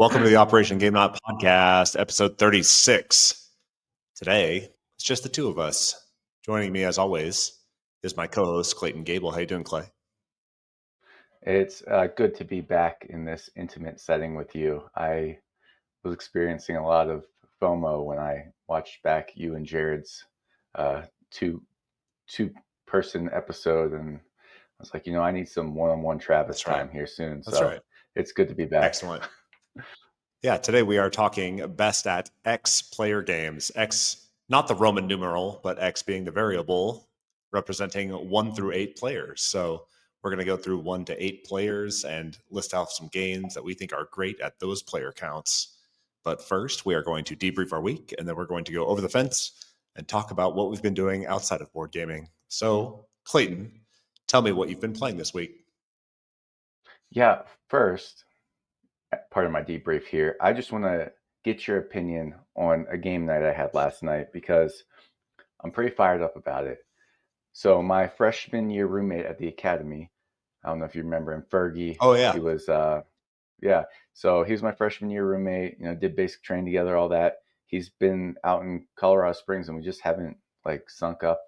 Welcome to the Operation Game Night podcast, episode 36. Today, it's just the two of us. Joining me, as always, is my co-host, Clayton Gable. How you doing, Clay? It's good to be back in this intimate setting with you. I was experiencing a lot of FOMO when I watched back you and Jared's uh, two person episode, and I was like, I need some one-on-one Travis That's right. time here soon. That's So right. it's good to be back. Excellent. Yeah, today we are talking best at X player games. X, not the Roman numeral, but X being the variable representing 1 through 8 players. So we're going to go through 1 to 8 players and list out some games that we think are great at those player counts. But first, we are going to debrief our week, and then we're going to go over the fence and talk about what we've been doing outside of board gaming. So, Clayton, tell me what you've been playing this week. Yeah, first, part of my debrief here, I just want to get your opinion on a game night I had last night because I'm pretty fired up about it. So my freshman year roommate at the academy, I don't know if you remember him, Fergie. Oh, yeah. He was, yeah. So he was my freshman year roommate. Did basic training together, all that. He's been out in Colorado Springs, and we just haven't sunk up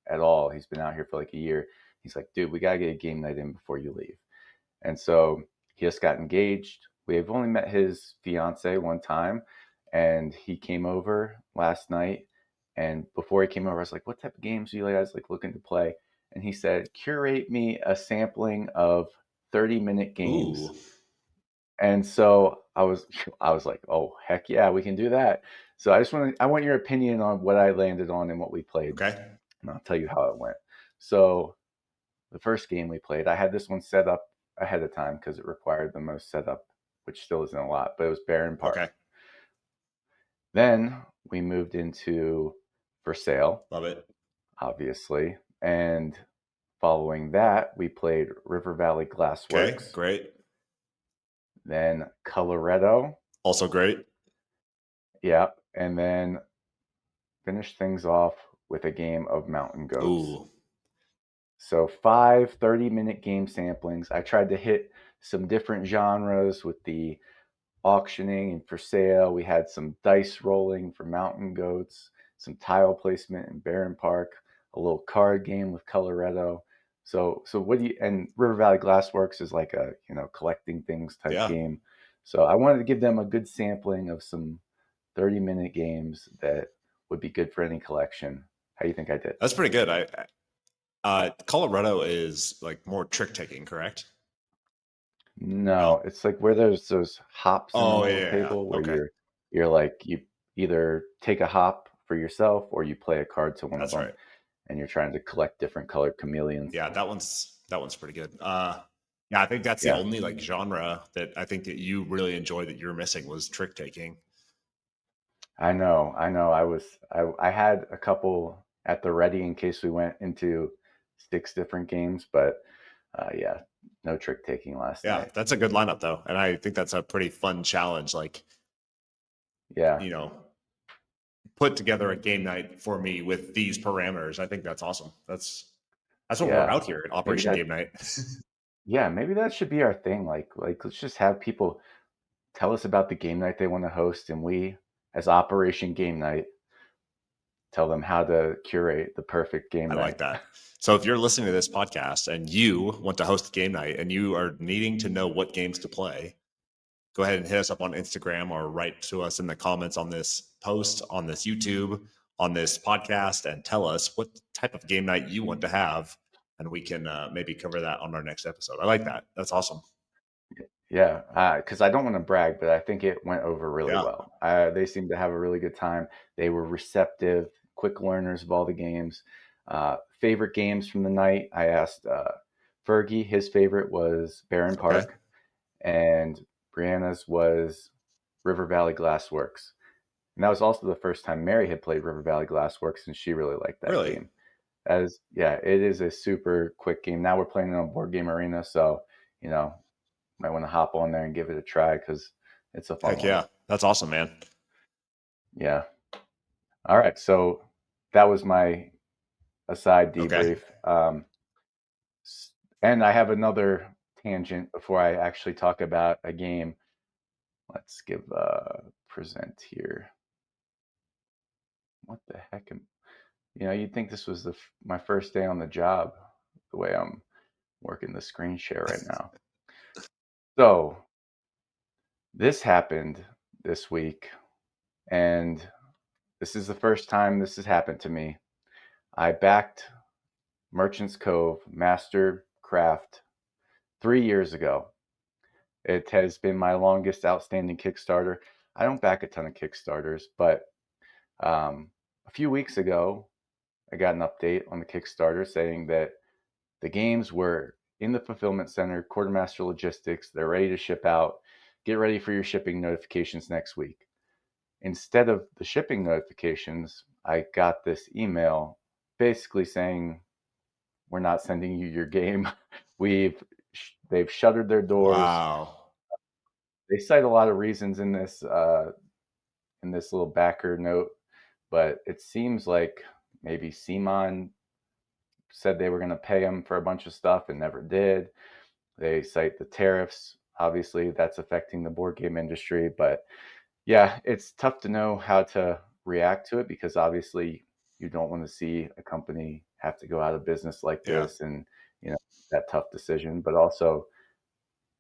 at all. He's been out here for like a year. He's like, dude, we gotta get a game night in before you leave. And so he just got engaged. We've only met his fiance one time, and he came over last night. And before he came over, I was like, what type of games do you guys looking to play? And he said, curate me a sampling of 30-minute games. Ooh. And so I was like, oh, heck yeah, we can do that. So I want your opinion on what I landed on and what we played. Okay. And I'll tell you how it went. So the first game we played, I had this one set up ahead of time because it required the most setup, which still isn't a lot, but it was Barron Park. Okay. Then we moved into For Sale. Love it. Obviously. And following that, we played River Valley Glassworks. Okay, great. Then Coloretto. Also great. Yeah. And then finished things off with a game of Mountain Goats. Ooh. So 5 30-minute game samplings. I tried to hit some different genres with the auctioning and For Sale. We had some dice rolling for Mountain Goats, some tile placement in Barron Park, a little card game with Coloretto. So what do you, and River Valley Glassworks is like a, collecting things type game. So I wanted to give them a good sampling of some 30-minute games that would be good for any collection. How do you think I did? That's pretty good. Colorado is like more trick taking, correct? No, it's like where there's those hops on the yeah, table where okay. you're like, you either take a hop for yourself or you play a card to one That's of them, right. and you're trying to collect different colored chameleons. Yeah, that one's pretty good. Yeah, I think that's the only like genre that I think that you really enjoy that you're missing was trick taking. I know. I had a couple at the ready in case we went into 6 different games, but yeah, no trick taking last night. Yeah, that's a good lineup though, and I think that's a pretty fun challenge. Like, yeah, put together a game night for me with these parameters. I think that's awesome. That's what we're out here at Operation Game Night. Yeah, maybe that should be our thing. Like let's just have people tell us about the game night they want to host, and we, as Operation Game Night, tell them how to curate the perfect game night. I like that. So if you're listening to this podcast and you want to host a game night and you are needing to know what games to play, go ahead and hit us up on Instagram or write to us in the comments on this post, on this YouTube, on this podcast, and tell us what type of game night you want to have, and we can maybe cover that on our next episode. I like that. That's awesome. Yeah, because I don't want to brag, but I think it went over really well. They seemed to have a really good time. They were receptive, quick learners of all the games. Favorite games from the night, I asked Fergie. His favorite was Barron Park, and Brianna's was River Valley Glassworks. And that was also the first time Mary had played River Valley Glassworks, and she really liked that game. It is a super quick game. Now we're playing it on Board Game Arena, so might want to hop on there and give it a try because it's a fun one. Heck yeah. That's awesome, man. Yeah. All right. So that was my aside debrief. Okay. And I have another tangent before I actually talk about a game. Let's give present here. What the heck? You'd think this was my first day on the job, the way I'm working the screen share right now. So this happened this week, and this is the first time this has happened to me. I backed Merchants Cove Master Craft 3 years ago. It has been my longest outstanding Kickstarter. I don't back a ton of Kickstarters, but a few weeks ago, I got an update on the Kickstarter saying that the games were in the fulfillment center, Quartermaster Logistics. They're ready to ship out. Get ready for your shipping notifications next week. Instead of the shipping notifications, I got this email basically saying, we're not sending you your game. They've shuttered their doors. Wow. They cite a lot of reasons in this little backer note, but it seems like maybe Simon said they were going to pay them for a bunch of stuff and never did. They cite the tariffs. Obviously, that's affecting the board game industry, but yeah, it's tough to know how to react to it because obviously you don't want to see a company have to go out of business like Yeah. this and that tough decision. But also,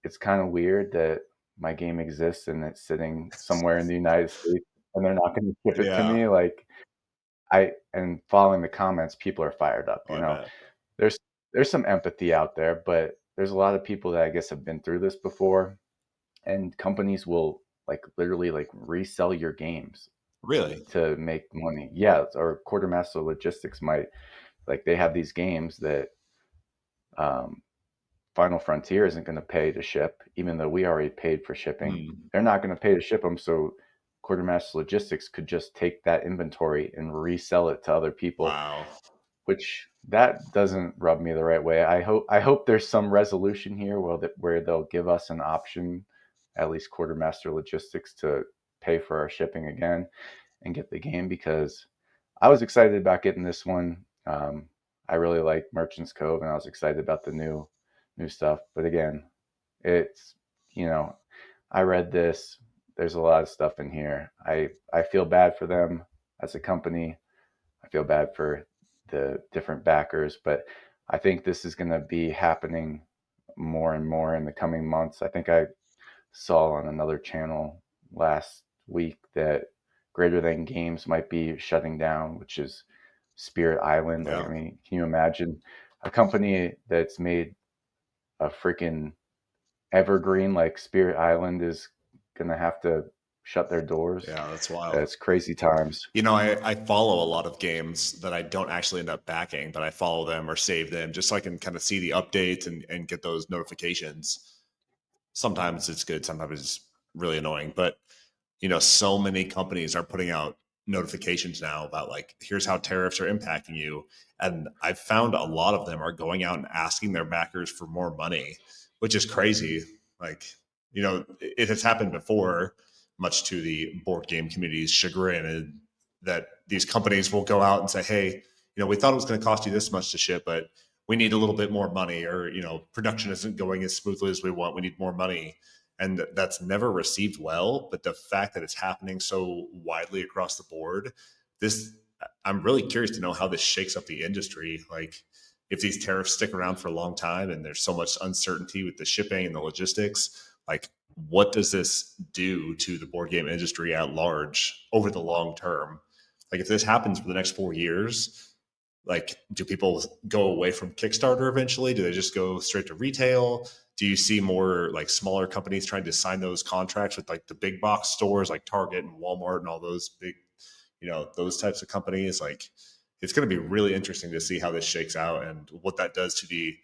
it's kind of weird that my game exists and it's sitting somewhere in the United States and they're not going to ship it to Yeah. me. Like and following the comments, people are fired up. Oh, I bet. There's there's some empathy out there, but there's a lot of people that I guess have been through this before, and companies will like literally like resell your games Really? to make money. Yeah, or Quartermaster Logistics might like they have these games that um, Final Frontier isn't going to pay to ship, even though we already paid for shipping. Hmm. They're not going to pay to ship them, so Quartermaster Logistics could just take that inventory and resell it to other people, Wow. which that doesn't rub me the right way. I hope there's some resolution here where they'll give us an option, at least Quartermaster Logistics, to pay for our shipping again and get the game because I was excited about getting this one. I really like Merchants Cove, and I was excited about the new stuff. But again, it's I read this. There's a lot of stuff in here. I feel bad for them as a company. I feel bad for the different backers, but I think this is going to be happening more and more in the coming months. I think I saw on another channel last week that Greater Than Games might be shutting down, which is Spirit Island. Like, Yeah. I mean, can you imagine a company that's made a freaking evergreen like Spirit Island is going to have to shut their doors? Yeah. That's wild. It's crazy times. I follow a lot of games that I don't actually end up backing, but I follow them or save them just so I can kind of see the updates and get those notifications. Sometimes it's good, sometimes it's really annoying. But so many companies are putting out notifications now about like, here's how tariffs are impacting you. And I've found a lot of them are going out and asking their backers for more money, which is crazy. Like, it has happened before, much to the board game community's chagrin, and that these companies will go out and say, hey, we thought it was going to cost you this much to ship, but we need a little bit more money, or, production isn't going as smoothly as we want. We need more money, and that's never received well. But the fact that it's happening so widely across the board, this I'm really curious to know how this shakes up the industry. Like, if these tariffs stick around for a long time and there's so much uncertainty with the shipping and the logistics, like, what does this do to the board game industry at large over the long term? Like, if this happens for the next 4 years, like, do people go away from Kickstarter eventually? Do they just go straight to retail? Do you see more like smaller companies trying to sign those contracts with like the big box stores like Target and Walmart and all those big, those types of companies? Like, it's going to be really interesting to see how this shakes out and what that does to the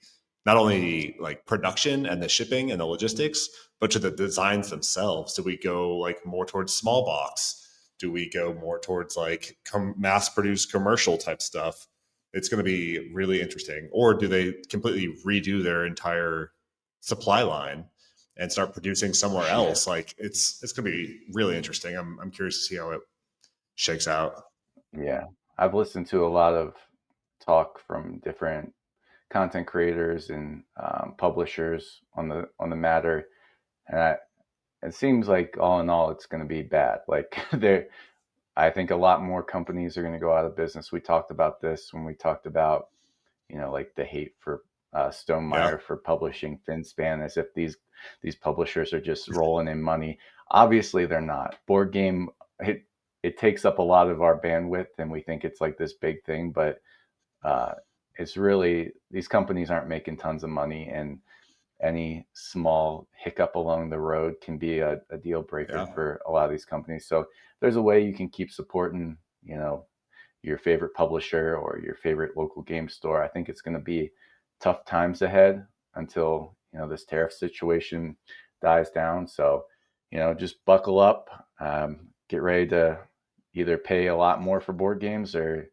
not only like production and the shipping and the logistics, but to the designs themselves. Do we go like more towards small box? Do we go more towards like mass produced commercial type stuff? It's going to be really interesting. Or do they completely redo their entire supply line and start producing somewhere Yeah. else? Like, it's going to be really interesting. I'm curious to see how it shakes out. Yeah. I've listened to a lot of talk from different content creators and publishers on the matter, and it seems like all in all, it's going to be bad. Like I think a lot more companies are going to go out of business. We talked about this when we talked about, like the hate for Yeah. Stonemaier for publishing Finspan, as if these publishers are just rolling in money. Obviously, they're not. Board game, it takes up a lot of our bandwidth, and we think it's like this big thing, but uh, it's really, these companies aren't making tons of money, and any small hiccup along the road can be a deal breaker Yeah. for a lot of these companies. So there's a way you can keep supporting, your favorite publisher or your favorite local game store. I think it's going to be tough times ahead until, this tariff situation dies down. So, just buckle up, get ready to either pay a lot more for board games or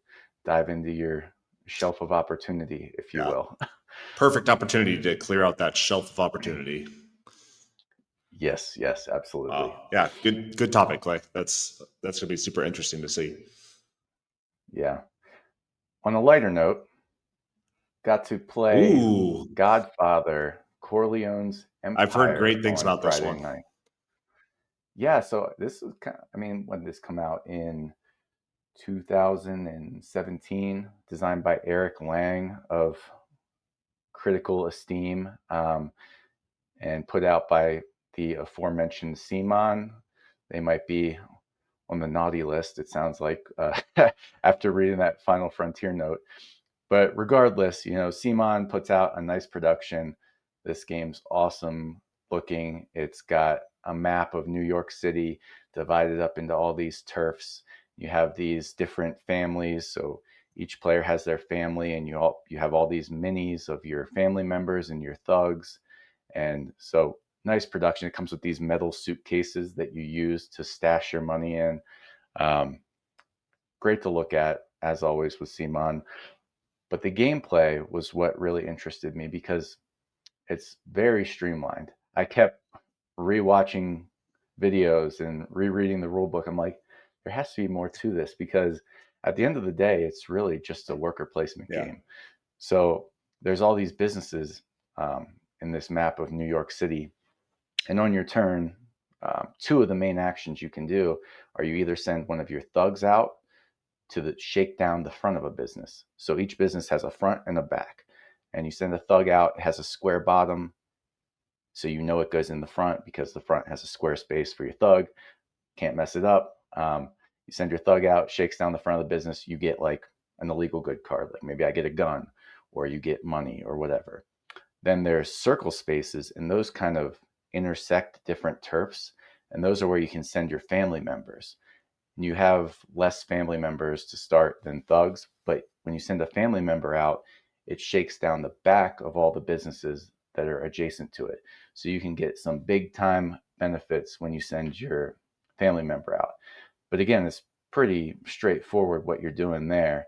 dive into your shelf of opportunity, if you Yeah. will. Perfect opportunity to clear out that shelf of opportunity. Yes, absolutely. Wow. Yeah. Good topic, Clay. That's gonna be super interesting to see. Yeah. On a lighter note, got to play Ooh. Godfather, Corleone's I've heard Empire great things on about this Friday one. night. Yeah, so this is I mean, when did this come out? In 2017, designed by Eric Lang of Critical Esteem, and put out by the aforementioned Simon. They might be on the naughty list, it sounds like, after reading that Final Frontier note. But regardless, Simon puts out a nice production. This game's awesome looking. It's got a map of New York City divided up into all these turfs. You have these different families, so each player has their family, and you have all these minis of your family members and your thugs. And so nice production. It comes with these metal suitcases that you use to stash your money in. Um, Great to look at, as always, with Simon. But the gameplay was what really interested me because it's very streamlined. I kept rewatching videos and rereading the rule book. I'm like, there has to be more to this because at the end of the day, it's really just a worker placement Yeah. game. So there's all these businesses in this map of New York City. And on your turn, two of the main actions you can do are you either send one of your thugs out to shake down the front of a business. So each business has a front and a back. And you send a thug out, it has a square bottom. So you know it goes in the front because the front has a square space for your thug. Can't mess it up. You send your thug out, shakes down the front of the business, you get like an illegal good card. Like maybe I get a gun or you get money or whatever. Then there's circle spaces, and those kind of intersect different turfs. And those are where you can send your family members. And you have less family members to start than thugs, but when you send a family member out, it shakes down the back of all the businesses that are adjacent to it. So you can get some big time benefits when you send your family member out. But again, it's pretty straightforward what you're doing there.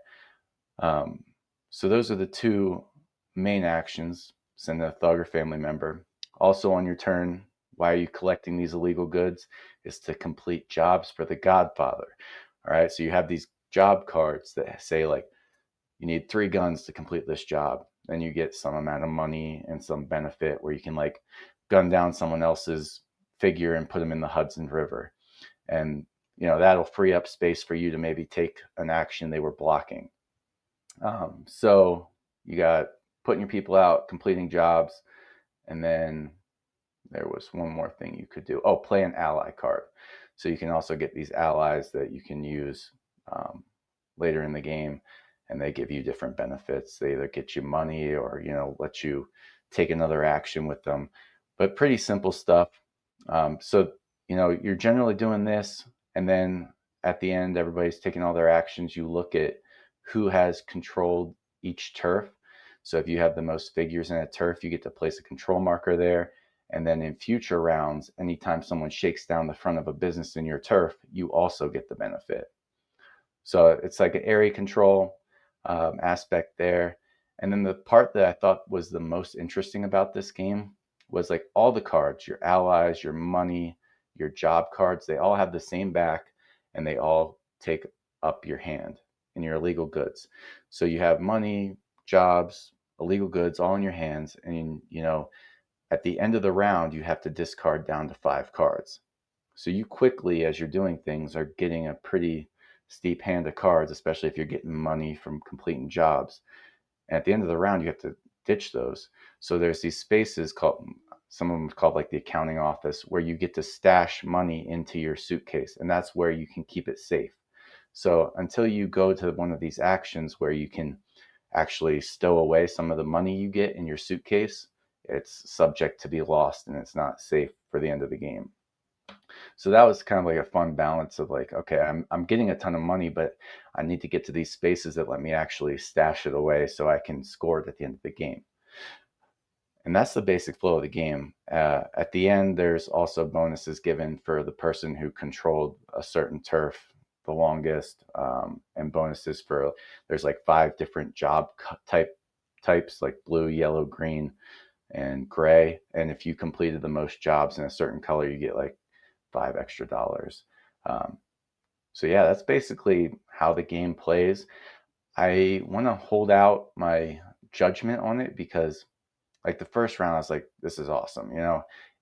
Um, so those are the two main actions: send a thug or family member. Also on your turn, why are you collecting these illegal goods? Is to complete jobs for the Godfather. All right, so you have these job cards that say like you need 3 guns to complete this job. Then you get some amount of money and some benefit where you can like gun down someone else's figure and put them in the Hudson River. And that'll free up space for you to maybe take an action they were blocking. So you got putting your people out, completing jobs, and then there was one more thing you could do. Oh, play an ally card. So you can also get these allies that you can use later in the game, and they give you different benefits. They either get you money or let you take another action with them. But pretty simple stuff. So you're generally doing this, and then at the end, everybody's taking all their actions. You look at who has controlled each turf. So if you have the most figures in a turf, you get to place a control marker there. And then in future rounds, anytime someone shakes down the front of a business in your turf, you also get the benefit. So it's like an area control aspect there. And then the part that I thought was the most interesting about this game was like all the cards, your allies, your money, your job cards, they all have the same back and they all take up your hand in your illegal goods. So you have money, jobs, illegal goods all in your hands. And, At the end of the round, you have to discard down to 5 cards. So you quickly, as you're doing things, are getting a pretty steep hand of cards, especially if you're getting money from completing jobs. And at the end of the round, you have to ditch those. So there's these spaces called, some of them called like the accounting office, where you get to stash money into your suitcase, and that's where you can keep it safe. So until you go to one of these actions where you can actually stow away some of the money you get in your suitcase, it's subject to be lost and it's not safe for the end of the game. So that was kind of like a fun balance of like, okay, I'm getting a ton of money, but I need to get to these spaces that let me actually stash it away so I can score it at the end of the game. And that's the basic flow of the game. At the end, there's also bonuses given for the person who controlled a certain turf the longest, and bonuses for, there's like 5 different job types, like blue, yellow, green, and gray. And if you completed the most jobs in a certain color, you get like $5 extra. So yeah, that's basically how the game plays. I want to hold out my judgment on it because like the first round, I was like, this is awesome.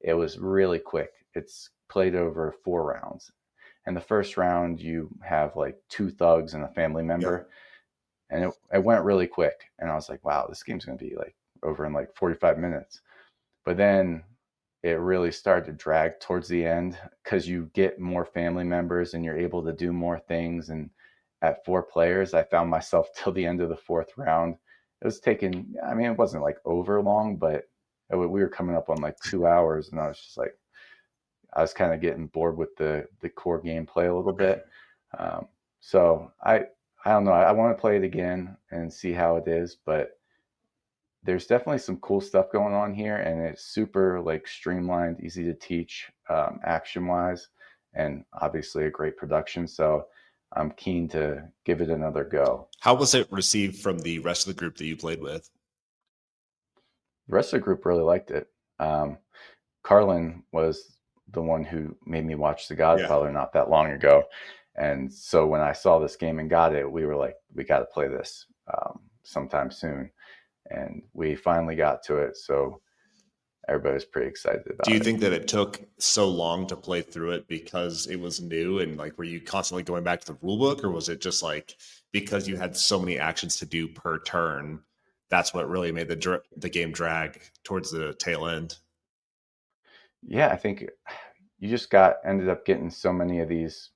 It was really quick. It's played over 4 rounds. And the first round, you have like 2 thugs and a family Yeah. member. And it went really quick. And I was like, wow, this game's going to be like over in like 45 minutes. But then it really started to drag towards the end because you get more family members and you're able to do more things. And at 4 players, I found myself till the end of the 4th round. It was taking, I mean, it wasn't like over long, but we were coming up on like 2 hours, and I was just like, I was kind of getting bored with the core gameplay a little Okay. bit. So I don't know. I want to play it again and see how it is, but there's definitely some cool stuff going on here, and it's super like streamlined, easy to teach, action wise, and obviously a great production. So I'm keen to give it another go. How was it received from the rest of the group that you played with? The rest of the group really liked it. Um, Carlin was the one who made me watch The Yeah. Godfather not that long ago. And so when I saw this game and got it, we were like, we got to play this sometime soon. And we finally got to it. So everybody was pretty excited Do you about it. think that it took so long to play through it because it was new and like were you constantly going back to the rule book, or was it just like because you had so many actions to do per turn, that's what really made the game drag towards the tail end? Yeah, I think you just ended up getting so many of these,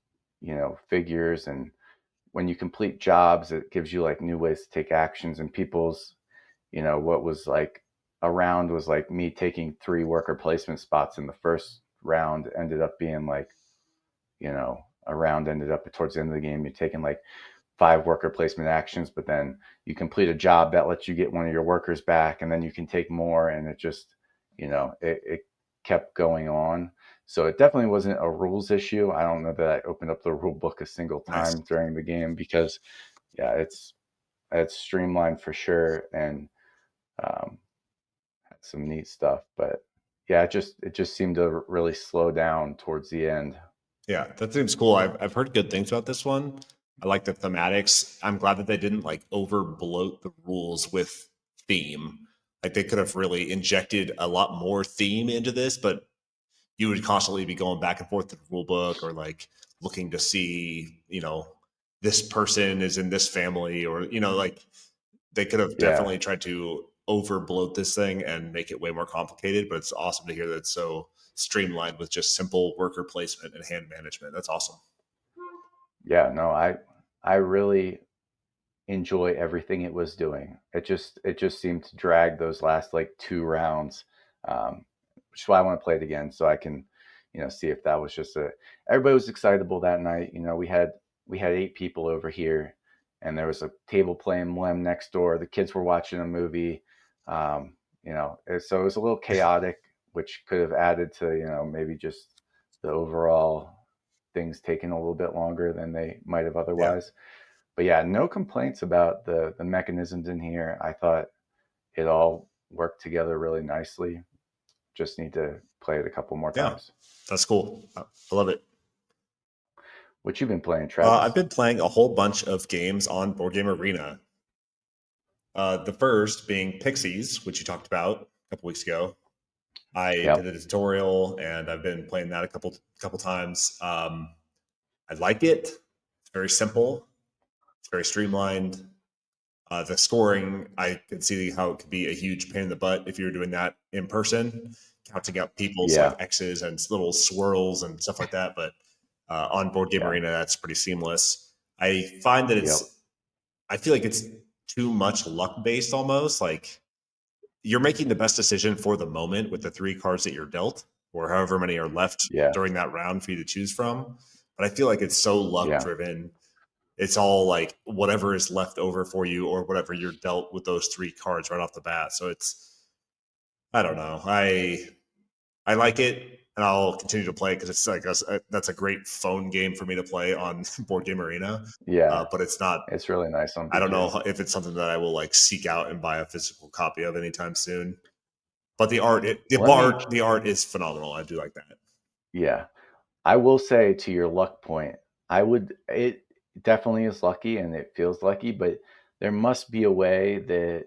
figures. And when you complete jobs, it gives you like new ways to take actions. And people's, what was like a round was like me taking 3 worker placement spots in the first round ended up being like, a round ended up towards the end of the game, you're taking like 5 worker placement actions, but then you complete a job that lets you get one of your workers back, and then you can take more, and it just, it kept going on. So it definitely wasn't a rules issue. I don't know that I opened up the rule book a single Nice. time during the game because, yeah, it's streamlined for sure, and um, had some neat stuff. But yeah, it just seemed to really slow down towards the end. Yeah, that seems cool. I've heard good things about this one. I like the thematics. I'm glad that they didn't like over bloat the rules with theme. Like they could have really injected a lot more theme into this, but you would constantly be going back and forth to the rule book or like looking to see, this person is in this family or, like they could have Yeah, definitely tried to over bloat this thing and make it way more complicated, but it's awesome to hear that it's so streamlined with just simple worker placement and hand management. That's awesome. yeah, no, I really enjoy everything it was doing. It just seemed to drag those last like 2 rounds, which is why I want to play it again so I can, see if that was just a. Everybody was excitable that night. We had 8 people over here, and there was a table playing Lem next door. The kids were watching a movie, so it was a little chaotic, which could have added to maybe just the overall things taking a little bit longer than they might have Yeah. otherwise. But yeah, no complaints about the mechanisms in here. I thought it all worked together really nicely. Just need to play it a couple more Yeah. times. That's cool. I love it. What you been playing, I've Travis? been playing a whole bunch of games on Board Game Arena. The first being Pixies, which you talked about a couple weeks ago. I did Yep. the tutorial and I've been playing that a couple times. I like it. It's very simple. It's very streamlined. The scoring, I can see how it could be a huge pain in the butt if you're doing that in person, counting out people's like Yeah. X's and little swirls and stuff like that. But on Board Game Yeah. Arena, that's pretty seamless. I find that Yep. I feel like it's too much luck based almost. Like you're making the best decision for the moment with the three cards that you're dealt, or however many are left Yeah. during that round for you to choose from. But I feel like it's so luck Yeah. driven. It's all like whatever is left over for you or whatever you're dealt with those three cards right off the bat. So it's, I don't know. I like it and I'll continue to play because it's like that's a great phone game for me to play on Board Game Arena. Yeah. But it's not. It's really nice on I don't PC. know if it's something that I will like seek out and buy a physical copy of anytime soon. But Let me, the art is phenomenal. I do like that. yeah. I will say to your luck point, it definitely is lucky and it feels lucky, but there must be a way that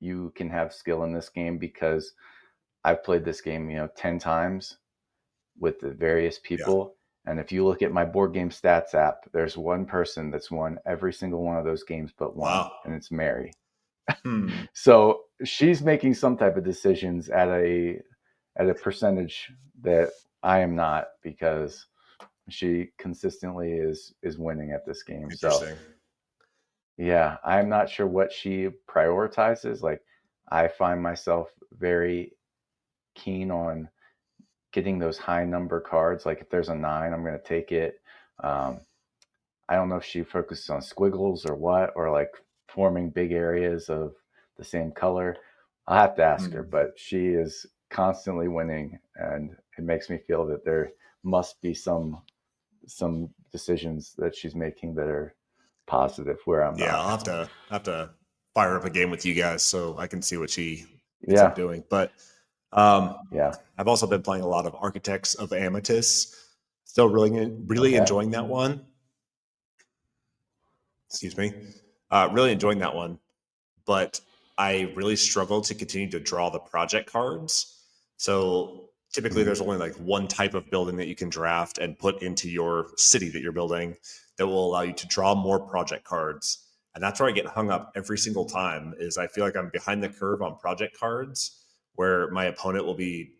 you can have skill in this game because I've played this game, 10 times with the various Yeah. people. And if you look at my board game stats app, there's one person that's won every single one of those games but one, Wow. and it's Mary. Hmm. So she's making some type of decisions at a percentage that I am not because she consistently is winning at this game. So Interesting. yeah, I'm not sure what she prioritizes. Like I find myself very keen on getting those high number cards. Like if there's a 9, I'm going to take it. Um, I don't know if she focuses on squiggles or what, or like forming big areas of the same color. I'll have to ask her, Hmm. but she is constantly winning, and it makes me feel that there must be some decisions that she's making that are positive where I'm Yeah, not. I'll have to fire up a game with you guys so I can see what she ends up Yeah, doing. But um, yeah, I've also been playing a lot of Architects of Amatus. Still really okay, enjoying that one. Excuse me. Really enjoying that one, but I really struggle to continue to draw the project cards. So typically, mhm, there's only like one type of building that you can draft and put into your city that you're building that will allow you to draw more project cards. And that's where I get hung up every single time. Is I feel like I'm behind the curve on project cards, where my opponent will be,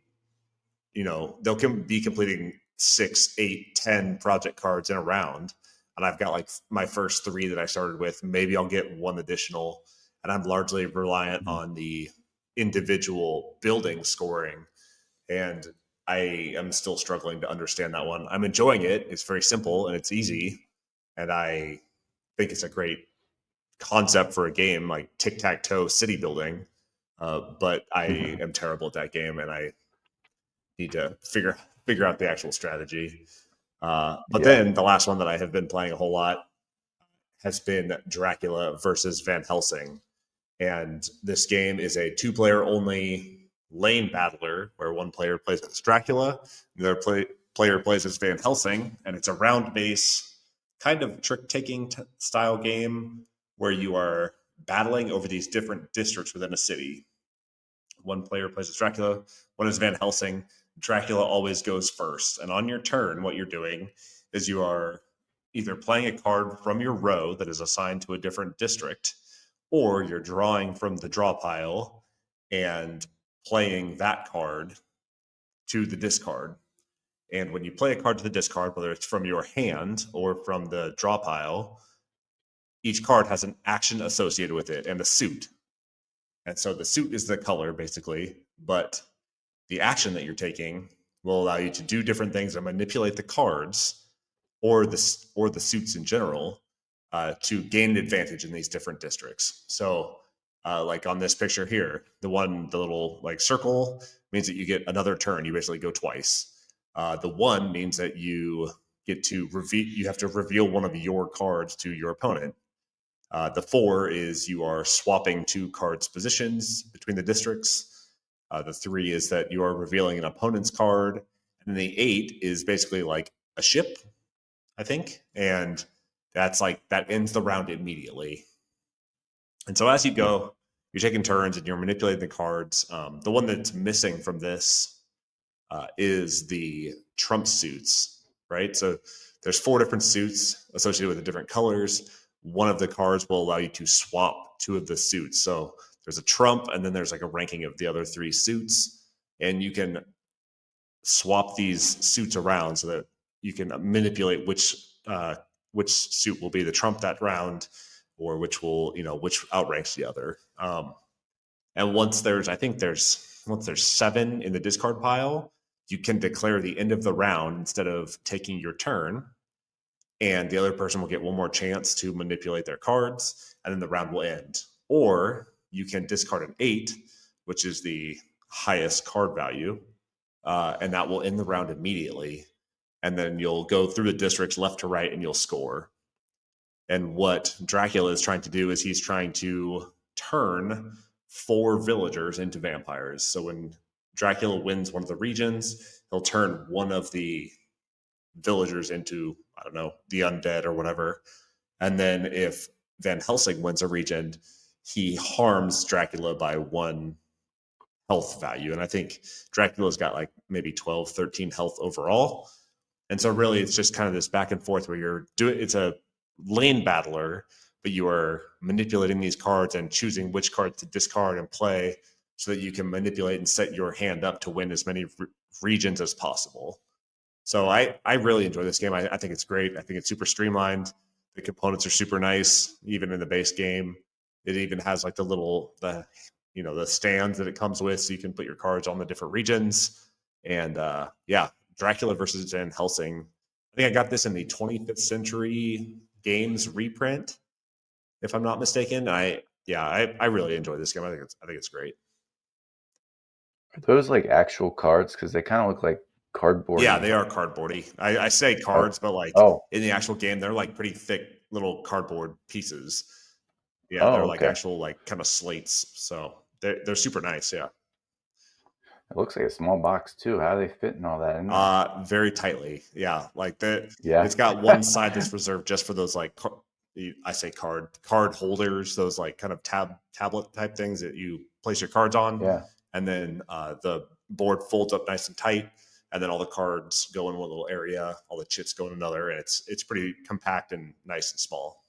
they'll be completing 6, 8, 10 project cards in a round. And I've got like my first three that I started with. Maybe I'll get one additional. And I'm largely reliant mhm, on the individual building scoring. And I am still struggling to understand that one. I'm enjoying it. It's very simple and it's easy. And I think it's a great concept for a game like tic tac toe city building. But I mhm. am terrible at that game, and I need to figure out the actual strategy. But Yeah, then the last one that I have been playing a whole lot has been Dracula versus Van Helsing, and this game is a two-player only lane battler where one player plays as Dracula, the other player plays as Van Helsing, and it's a round base kind of trick taking style game where you are battling over these different districts within a city. One player plays as Dracula, one is Van Helsing. Dracula always goes first. And on your turn, what you're doing is you are either playing a card from your row that is assigned to a different district, or you're drawing from the draw pile and playing that card to the discard. And when you play a card to the discard, whether it's from your hand or from the draw pile, each card has an action associated with it and a suit. And so the suit is the color, basically, but the action that you're taking will allow you to do different things and manipulate the cards or the suits in general to gain an advantage in these different districts. So, like on this picture here, the little like circle means that you get another turn. You basically go twice. The one means that you get to reveal. You have to reveal one of your cards to your opponent. The 4 is you are swapping two cards' positions between the districts. The 3 is that you are revealing an opponent's card. And then the 8 is basically like a ship, I think. And that ends the round immediately. And so as you go, you're taking turns and you're manipulating the cards. The one that's missing from this is the trump suits, right? So there's 4 different suits associated with the different colors. One of the cards will allow you to swap 2 of the suits. So there's a trump, and then there's like a ranking of the other 3 suits, and you can swap these suits around so that you can manipulate which suit will be the trump that round, or which will which outranks the other. And once there's 7 in the discard pile, you can declare the end of the round instead of taking your turn, and the other person will get one more chance to manipulate their cards, and then the round will end. Or you can discard an 8, which is the highest card value, and that will end the round immediately. And then you'll go through the districts left to right, and you'll score. And what Dracula is trying to do is he's trying to turn 4 villagers into vampires. So when Dracula wins one of the regions, he'll turn one of the villagers into, I don't know, the undead or whatever. And then if Van Helsing wins a region, he harms Dracula by 1 health value. And I think Dracula's got like maybe 12, 13 health overall. And so really it's just kind of this back and forth where it's a lane battler, but you are manipulating these cards and choosing which cards to discard and play so that you can manipulate and set your hand up to win as many regions as possible. So I really enjoy this game. I think it's great. I think it's super streamlined. The components are super nice, even in the base game. It even has like the stands that it comes with, so you can put your cards on the different regions. And Dracula versus Van Helsing. I think I got this in the 25th Century Games reprint, if I'm not mistaken. I really enjoy this game. I think it's great. Are those like actual cards? Because they kind of look like cardboard. Yeah, they are cardboardy. I say cards, but like in the actual game, they're like pretty thick little cardboard pieces. Yeah, they're like actual like kind of slates. So they're super nice. Yeah. It looks like a small box too. How are they fitting all that in there? Very tightly. Yeah, like Yeah. it's got one side that's reserved just for those like I say card holders, those like kind of tablet type things that you place your cards on. Yeah. And then the board folds up nice and tight, and then all the cards go in one little area, all the chits go in another, and it's pretty compact and nice and small.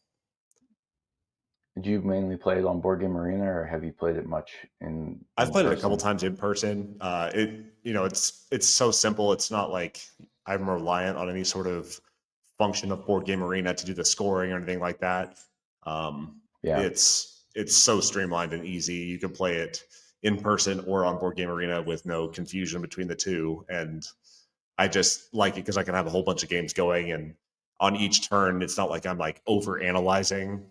Did you mainly play it on Board Game Arena, or have you played it much I've played person? it a couple times in person. It's so simple. It's not like I'm reliant on any sort of function of Board Game Arena to do the scoring or anything like that. It's so streamlined and easy. You can play it in person or on Board Game Arena with no confusion between the two. And I just like it because I can have a whole bunch of games going, and on each turn, it's not like I'm like over analyzing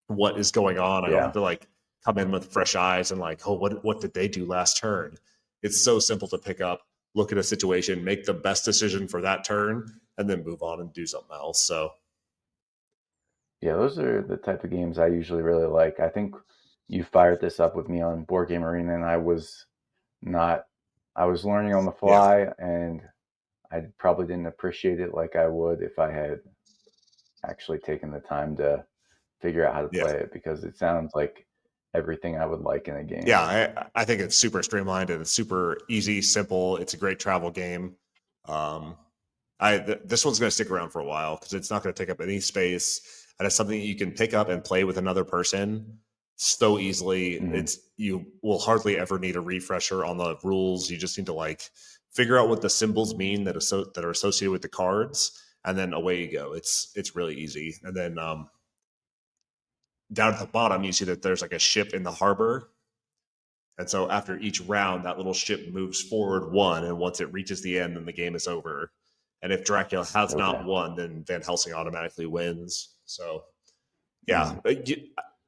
what is going on. I don't have to like come in with fresh eyes and like, oh, what did they do last turn? It's so simple to pick up, look at a situation, make the best decision for that turn, and then move on and do something else. So yeah, those are the type of games I usually really like. I think you fired this up with me on Board Game Arena, and I was learning on the fly, and I probably didn't appreciate it like I would if I had actually taken the time to figure out how to play it, because it sounds like everything I would like in a game. Yeah, I think it's super streamlined and it's super easy, simple. It's a great travel game. This one's going to stick around for a while because it's not going to take up any space, and it's something that you can pick up and play with another person so easily. You will hardly ever need a refresher on the rules. You just need to like figure out what the symbols mean that are associated with the cards, and then away you go. It's really easy. And then down at the bottom, you see that there's like a ship in the harbor. And so after each round, that little ship moves forward 1. And once it reaches the end, then the game is over. And if Dracula has not won, then Van Helsing automatically wins. So, yeah.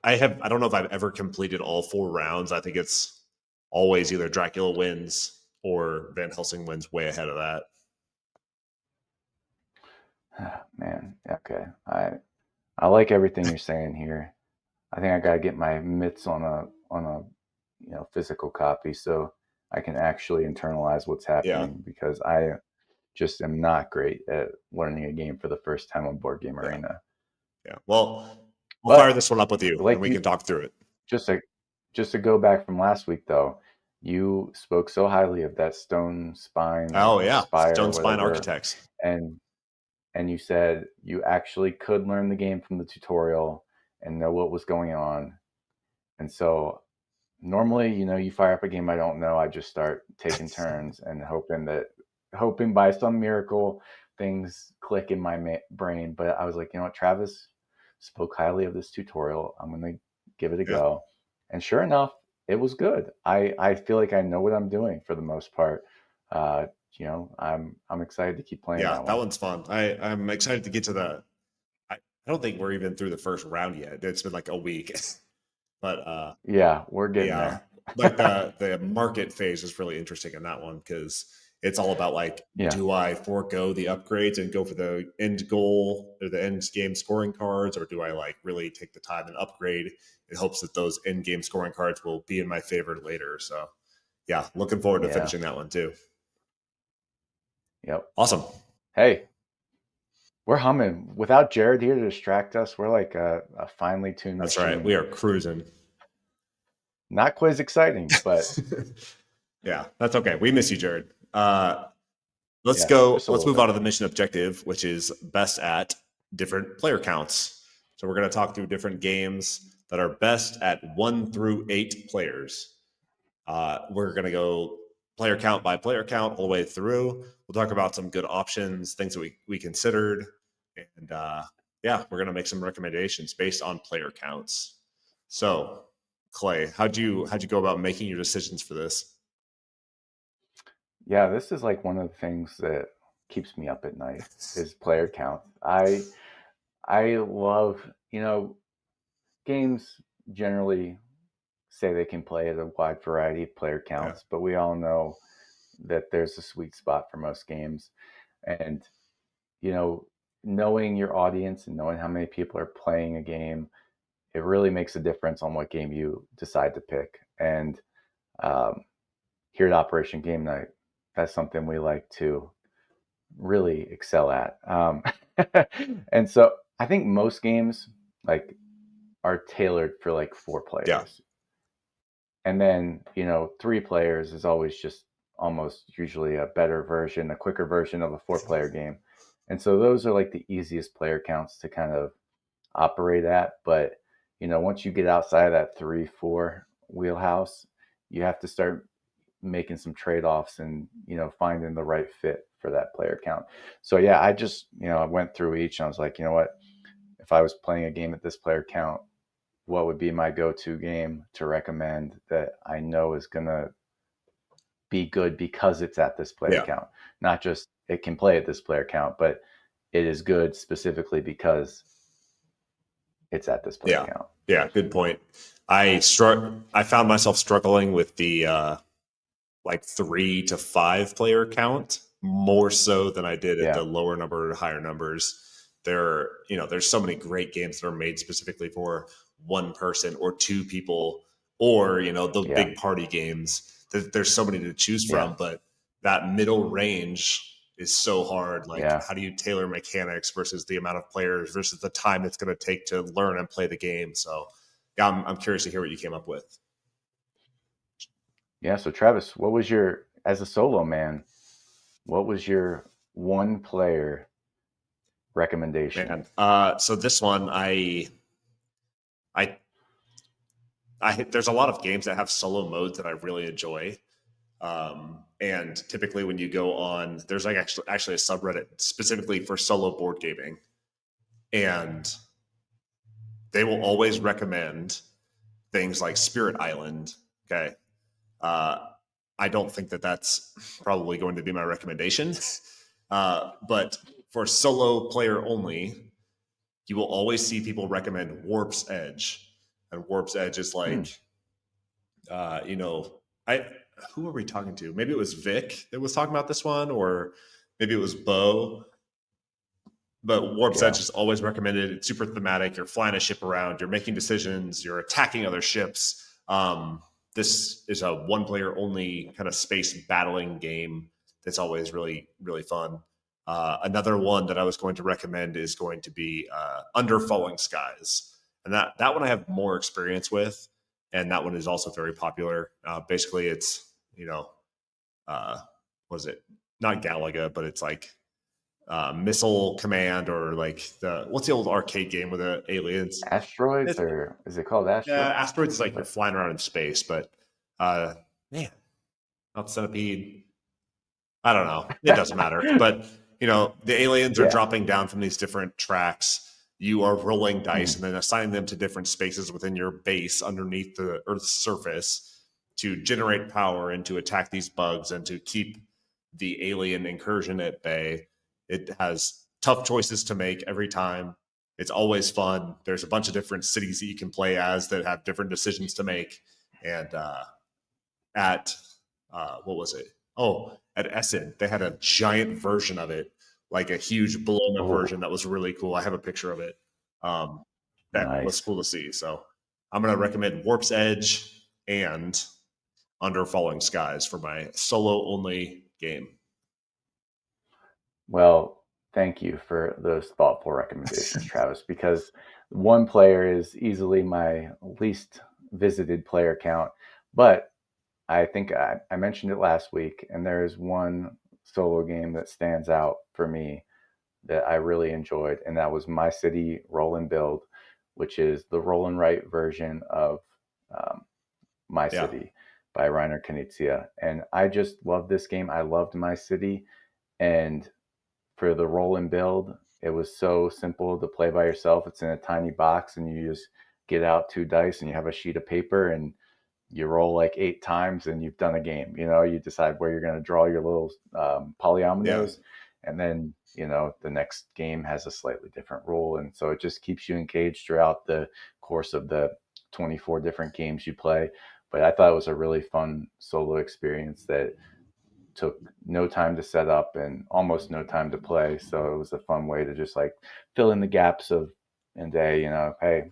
I don't know if I've ever completed all 4 rounds. I think it's always either Dracula wins or Van Helsing wins way ahead of that. Man, okay. I like everything you're saying here. I think I gotta get my mitts on a physical copy so I can actually internalize what's happening, because I just am not great at learning a game for the first time on Board Game Arena. Yeah. Well, I'll fire this one up with you, and we can talk through it. Just a just to go back from last week though, you spoke so highly of that Stone Spine Oh or yeah, Spire or Stone Spine whatever, Architects. and you said you actually could learn the game from the tutorial and know what was going on. And so normally, you fire up a game I don't know, I just start taking turns and hoping by some miracle things click in my brain. But I was like, you know what, Travis spoke highly of this tutorial. I'm going to give it a Yeah, go. And sure enough, it was good. I feel like I know what I'm doing for the most part. I'm excited to keep playing yeah, that that one. one's fun. I'm excited to get to the. I don't think we're even through the first round yet. It's been like a week, but Yeah, we're getting yeah, there. like the market phase is really interesting in that one because it's all about like, Yeah, do I forego the upgrades and go for the end goal or the end game scoring cards, or do I like really take the time and upgrade in hopes that those end game scoring cards will be in my favor later? So yeah, looking forward to yeah, finishing that one too. yep. Awesome. Hey, we're humming. Without Jared here to distract us, we're like a finely tuned That's right. We machine. are cruising. Not quite as exciting, but Yeah, that's okay. We miss you, Jared. Let's yeah, go. just a Let's little move bit. on to the mission objective, which is best at different player counts. So we're going to talk through different games that are best at 1 through 8 players. We're going to go player count by player count all the way through. We'll talk about some good options, things that we considered, and yeah, we're going to make some recommendations based on player counts. So, Clay, how'd you go about making your decisions for this? Yeah, this is like one of the things that keeps me up at night is player count. I love, games generally say they can play at a wide variety of player Yeah, counts, but we all know that there's a sweet spot for most games. And, you know, knowing your audience and knowing how many people are playing a game, it really makes a difference on what game you decide to pick. And um, here at Operation Game Night, that's something we like to really excel at. And so I think most games like are tailored for like four yeah, players. And then, 3 players is always just almost usually a better version, a quicker version of a 4 player game. And so those are like the easiest player counts to kind of operate at. But, once you get outside of that 3, 4 wheelhouse, you have to start making some trade-offs and, finding the right fit for that player count. So yeah, I just, I went through each and I was like, you know what, if I was playing a game at this player count, what would be my go-to game to recommend that I know is going to be good because it's at this player yeah. count? Not just it can play at this player count, but it is good specifically because it's at this player Yeah, count. yeah, good point. I found myself struggling with the like 3 to 5 player count more so than I did at Yeah, the lower number or higher numbers. There's so many great games that are made specifically for one person or 2 people, or those yeah, big party games. There's so many to choose yeah, from, but that middle range is so hard. Like, yeah. how do you tailor mechanics versus the amount of players versus the time it's going to take to learn and play the game? So, yeah, I'm curious to hear what you came up with. Yeah. So Travis, what was your, as a solo man, what was your 1 player recommendation? Man, so this one, I, there's a lot of games that have solo modes that I really enjoy. And typically, when you go on, there's like actually a subreddit specifically for solo board gaming, and they will always recommend things like Spirit Island. Okay, uh, I don't think that that's probably going to be my recommendation, but for solo player only, you will always see people recommend Warp's Edge, and Warp's Edge is Hmm. like, you know, I who are we talking to? Maybe it was Vic that was talking about this one, or maybe it was Bo. But Warp's Yeah. Edge is always recommended. It's super thematic. You're flying a ship around. You're making decisions. You're attacking other ships. This is a one-player only kind of space battling game that's always really really fun. Another one that I was going to recommend is going to be Under Falling Skies, and that one I have more experience with. and that one is also very popular. Basically, it's was it not Galaga, but it's like Missile Command, or like what's the old arcade game with the aliens? Asteroids, It's, or is it called yeah, Asteroids? Asteroids is like you're But flying around in space, but man, not Centipede. I don't know. It doesn't matter. But the aliens are yeah. dropping down from these different tracks. You are rolling dice Hmm. and then assigning them to different spaces within your base underneath the Earth's surface to generate power and to attack these bugs and to keep the alien incursion at bay. It has tough choices to make every time. It's always fun. There's a bunch of different cities that you can play as that have different decisions to make. And at what was it? Oh, at Essen, they had a giant version of it, like a huge blown up Oh, version that was really cool. I have a picture of it. Um, that was nice. cool to see. So I'm going to recommend Warp's Edge and Under Falling Skies for my solo only game. Well, thank you for those thoughtful recommendations, Travis, because one player is easily my least visited player count. But I think I mentioned it last week, and there is one solo game that stands out for me that I really enjoyed, and that was My City Roll and Build, which is the roll and write version of um, My Yeah. City by Reiner Knizia. And I just loved this game. I loved My City. And for the roll and build, it was so simple to play by yourself. It's in a tiny box, and you just get out two dice and you have a sheet of paper, and you roll like 8 times and you've done a game. You decide where you're going to draw your little Yeah. polyominoes, and then the next game has a slightly different rule, and so it just keeps you engaged throughout the course of the 24 different games you play. But I thought it was a really fun solo experience that took no time to set up and almost no time to play. So it was a fun way to just like fill in the gaps of in day, hey,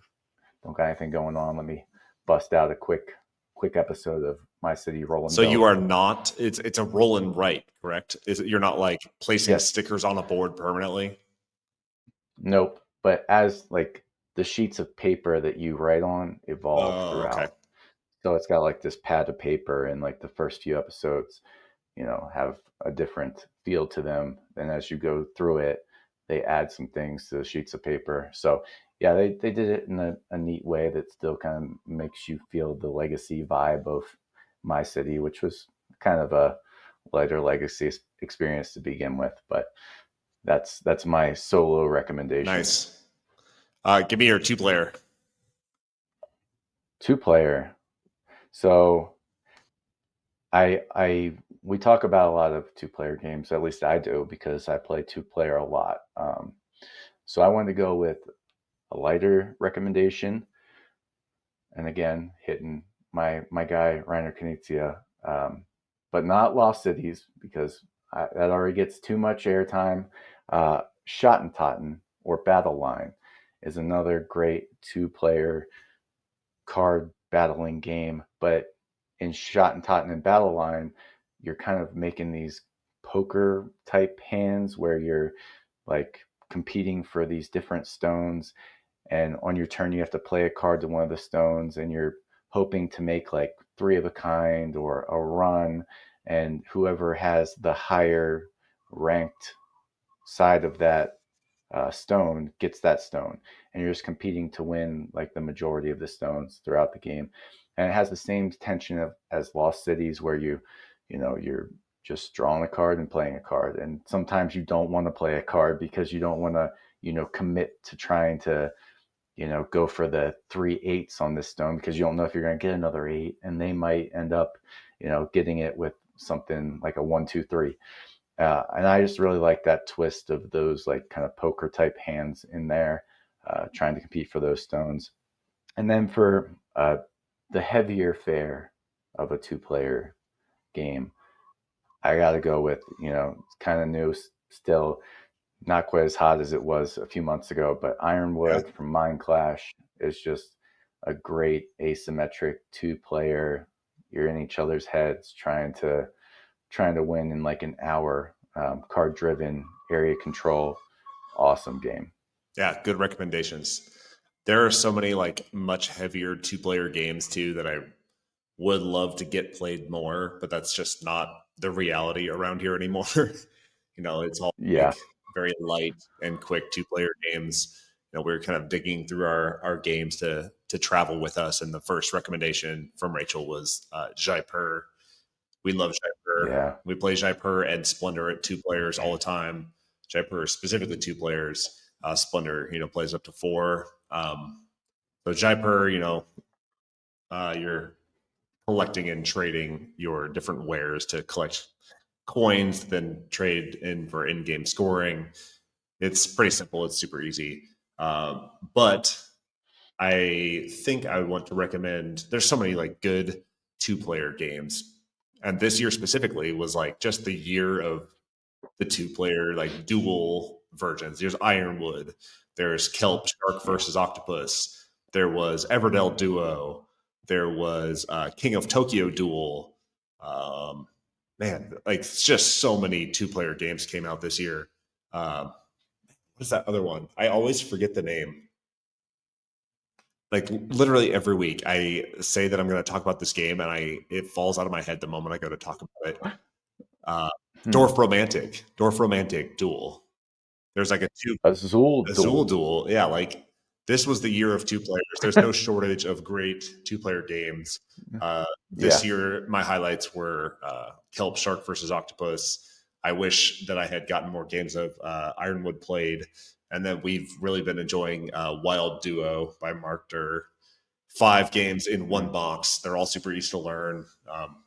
don't got anything going on. Let me bust out a quick episode of My City Roll and So you Build. are not, it's a roll and write, correct? You're not like placing Yes. stickers on a board permanently? Nope. But as like the sheets of paper that you write on evolve Oh, okay. throughout. So it's got like this pad of paper, and like the first few episodes, have a different feel to them. And as you go through it, they add some things to the sheets of paper. So yeah, they did it in a neat way that still kind of makes you feel the legacy vibe of My City, which was kind of a lighter legacy experience to begin with. But that's my solo recommendation. Nice. Give me your two player. Two player. So I we talk about a lot of two player games. At least I do, because I play two player a lot. So I wanted to go with a lighter recommendation, and again hitting my guy Reiner Knizia, but not Lost Cities, because that already gets too much airtime. Schottentotten, or Battle Line, is another great two player card battling game. But in Schottentotten and Battle Line, you're kind of making these poker type hands where you're like competing for these different stones, and on your turn you have to play a card to one of the stones, and you're hoping to make like three of a kind or a run, and whoever has the higher ranked side of that stone gets that stone, and you're just competing to win like the majority of the stones throughout the game. And it has the same tension as Lost Cities, where you're just drawing a card and playing a card, and sometimes you don't want to play a card because you don't want to commit to trying to go for the 3 8s on this stone, because you don't know if you're going to get another 8, and they might end up getting it with something like a 1 2 3. And I just really like that twist of those like kind of poker type hands in there, trying to compete for those stones. And then for the heavier fare of a two player game, I got to go with, it's kind of new still, not quite as hot as it was a few months ago, but Yeah. Ironwood from Mind Clash is just a great asymmetric two player. You're in each other's heads trying to win in like an hour, card driven area control. Awesome game. Yeah. Good recommendations. there are so many like much heavier two-player games too that I would love to get played more, but that's just not the reality around here anymore. It's all Yeah, like very light and quick two-player games. We were kind of digging through our games to travel with us, and the first recommendation from Rachel was Jaipur. We love Jaipur. yeah, We play Jaipur and Splendor at two players all the time. Jaipur specifically two players. Splendor, plays up to four. So Jaipur, you're collecting and trading your different wares to collect coins, then trade in for in-game scoring. It's pretty simple. It's super easy. But I think I would want to recommend. There's so many like good two-player games, and this year specifically was like just the year of the two-player like dual versions. There's Ironwood. There's Kelp Shark yeah. versus Octopus. There was Everdell Duo. There was King of Tokyo Duel. Um, Man, like it's just so many two-player games came out this year. What is that other one? I always forget the name. Like literally every week, I say that I'm going to talk about this game, and it falls out of my head the moment I go to talk about it. Uh, Hmm. Dorf Romantic Duel. There's like Azul Azul Duel. Duel. Yeah, like this was the year of two players. There's no shortage of great two-player games. This Yeah. year, my highlights were Kelp Shark versus Octopus. I wish that I had gotten more games of Ironwood played, and then we've really been enjoying Wild Duo by Mark Durr. 5 games in Hmm. one box. They're all super easy to learn.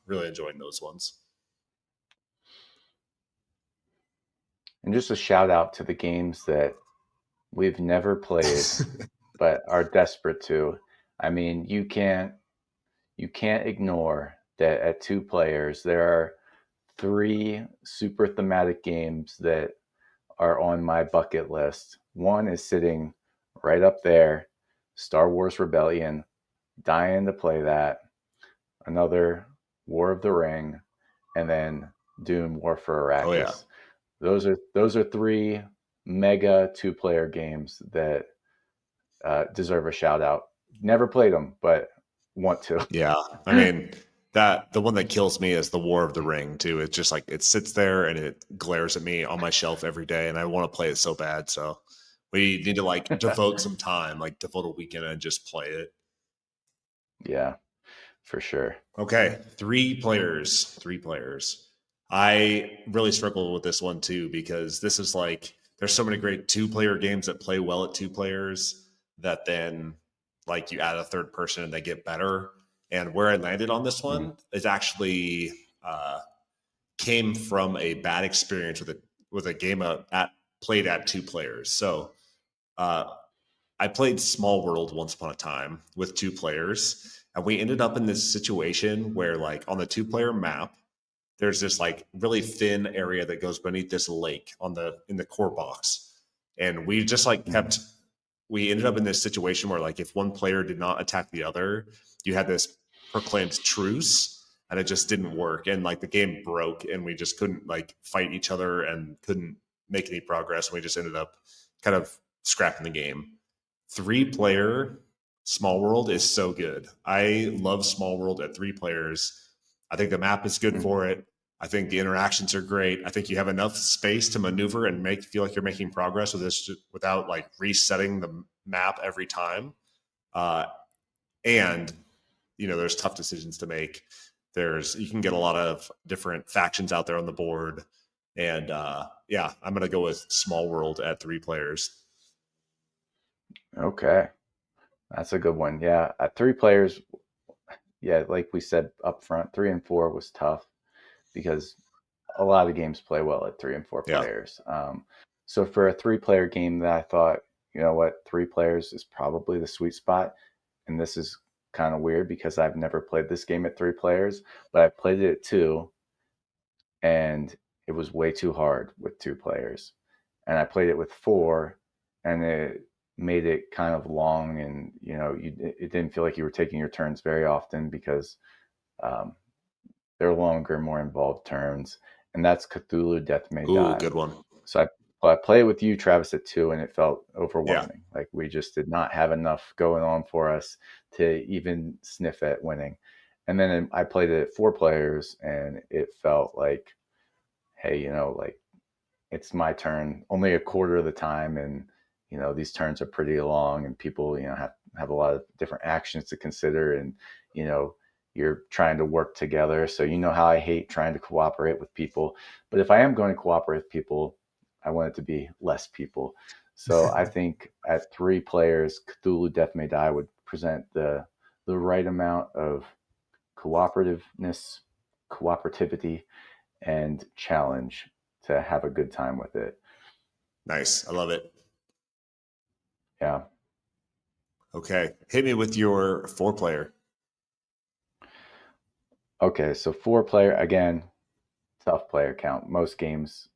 Really enjoying those ones. And just a shout out to the games that we've never played but are desperate to. I mean, you can't ignore that at two players there are three super thematic games that are on my bucket list. One is sitting right up there, Star Wars Rebellion, dying to play that. Another, War of the Ring, and then Doom War for Oh yeah, Arrakis. Those are three mega two-player games that deserve a shout out. Never played them, but want to. yeah. I mean, that the one that kills me is the War of the Ring too. It's just like it sits there and it glares at me on my shelf every day, and I want to play it so bad. So we need to like devote some time, like devote a weekend and just play it. Yeah, for sure. Okay, three players. Three players. I really struggled with this one too because this is like there's so many great two-player games that play well at two players that then like you add a third person and they get better. And where I landed on this Mm. one is actually uh, came from a bad experience with a game played at two players. So uh, I played Small World once upon a time with two players, and we ended up in this situation where, like, on the two-player map, there's this like really thin area that goes beneath this lake in the core box, and we just like Mm. kept. We ended up in this situation where, like, if one player did not attack the other, you had this proclaimed truce, and it just didn't work, and like the game broke, and we just couldn't like fight each other and couldn't make any progress. And we just ended up kind of scrapping the game. Three-player Small World is so good. I love Small World at three players. I think the map is good Mm. for it. I think the interactions are great. I think you have enough space to maneuver and make feel like you're making progress with this without like resetting the map every time. Uh, and there's tough decisions to make. You can get a lot of different factions out there on the board, and yeah, I'm gonna go with Small World at three players. Okay, that's a good one. Yeah, at three players, yeah, like we said up front, 3 and 4 was tough because a lot of games play well at 3 and 4 Yeah, players. So for a three-player game that I thought, you know what, three players is probably the sweet spot. And this is kind of weird because I've never played this game at three players, but I played it at two, and it was way too hard with two players. And I played it with four, and it made it kind of long, and it didn't feel like you were taking your turns very often because um, they're longer, more involved turns. And that's Cthulhu Death May ooh, Die. good one. So I Well, I played with you, Travis, at 2, and it felt Yeah. overwhelming. Like we just did not have enough going on for us to even sniff at winning. And then I played it at 4 players, and it felt like, hey, like it's my turn only a quarter of the time, and these turns are pretty long, and people have a lot of different actions to consider, and you know you're trying to work together. So how I hate trying to cooperate with people, but if I am going to cooperate with people, I want it to be less people. So I think at 3 players, Cthulhu Death May Die would present the right amount of cooperativeness, cooperativity, and challenge to have a good time with it. Nice. I love it. Yeah. Okay. Hit me with your 4 player. Okay. So 4 player, again, tough player count. Most games